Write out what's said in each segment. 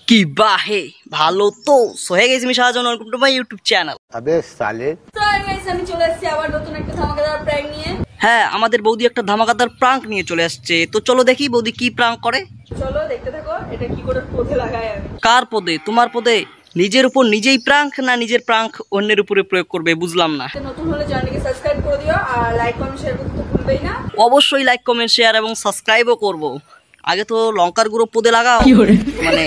কি বাহে ভালো তো হয়ে গেছি আমি Shahjahan welcome to my YouTube channel. আবে সালে তো গাইস আমি চলে এসেছি আবার নতুন একটা ধামাকাদার প্র্যাঙ্ক নিয়ে। হ্যাঁ, আমাদের বৌদি একটা ধামাকাদার প্রাঙ্ক নিয়ে চলে আসছে, তো চলো দেখি বৌদি কি প্রাঙ্ক করে। চলো দেখতে থাকো এটা কি করে পথে লাগায় আমি। কার পদে? তোমার পদে? নিজের উপর নিজেই প্রাঙ্ক না নিজের প্রাঙ্ক অন্যের উপরে প্রয়োগ করবে? বুঝলাম না। নতুন হলে চ্যানেলকে সাবস্ক্রাইব করে দিও আর লাইক কমেন্ট শেয়ার করতে ভুলবেই না। অবশ্যই লাইক কমেন্ট শেয়ার এবং সাবস্ক্রাইবও করব। আগে তো লঙ্কার গুঁড়ো পদে লাগাও, মানে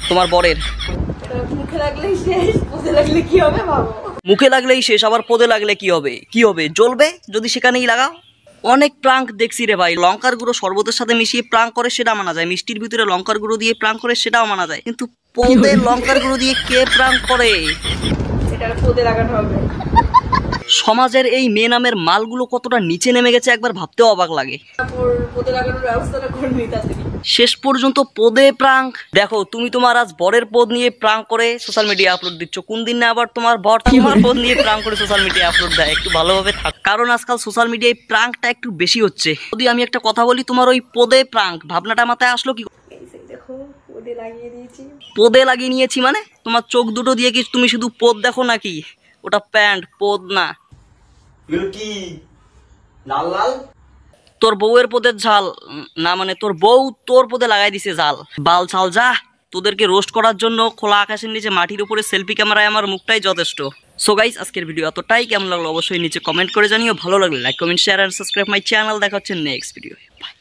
তোমার বরের এটা মুখে লাগলেই শেষ, পথে লাগলে কি হবে ভাবো। মুখে লাগলেই শেষ, আবার পদে লাগলে কি হবে? কি হবে? জ্বলবে যদি সেখানেই লাগাও। অনেক প্রাঙ্ক দেখছি রে ভাই, লঙ্কার গুঁড়ো শরবতের সাথে মিশিয়ে প্রাঙ্ক করে সেটা মানা যায়, মিষ্টির ভিতরে লঙ্কার গুঁড়ো দিয়ে প্রাঙ্ক করে সেটাও মানা যায়, কিন্তু পদে লঙ্কার গুঁড়ো দিয়ে কে প্রাঙ্ক করে? এটা পথে লাগানো হবে। সমাজের এই মেয়ে নামের মালগুলো কতটা নিচে নেমে গেছে একবার ভাবতেও অবাক লাগে। তারপর পথে লাগানোর ব্যবস্থাটা করে নিতে আসি। শেষ পর্যন্ত পদে প্রাঙ্ক। দেখো তুমি তোমার আজ বরের পদ নিয়ে প্রাঙ্ক করে সোশ্যাল মিডিয়া আপলোড দিচ্ছ, কোন দিন না আবার তোমার বর তোমার পদ নিয়ে প্রাঙ্ক করে সোশ্যাল মিডিয়া আপলোড দেয়। একটু ভালোভাবে থাক, কারণ আজকাল সোশ্যাল মিডিয়ায় প্রাঙ্কটা একটু বেশি হচ্ছে। যদি আমি একটা কথা বলি, তোমার ওই পদে প্রাঙ্ক ভাবনাটা মাথায় আসলো কি? দেখো পথে লাগিয়ে দিয়েছি। পদে লাগিয়ে নিয়েছি মানে তোমার চোখ দুটো দিয়ে কি তুমি শুধু পদ দেখো নাকি? ওটা প্যান্ট, পদ না। কি লাল লাল তোর বউয়ের পদের ঝাল না, মানে তোর বউ তোর পদে লাগাই দিছে জাল। বাল ছাল যা, তোদেরকে রোস্ট করার জন্য খোলা আকাশের নিচে মাটির উপরে সেলফি ক্যামেরায় আমার মুখটাই যথেষ্ট। সো গাইস, আজকের ভিডিও এতটাই। কেমন লাগলো অবশ্যই নিচে কমেন্ট করে জানিও। ভালো লাগলে like comment share and subscribe my channel. দেখা হচ্ছে নেক্সট ভিডিও। বাই।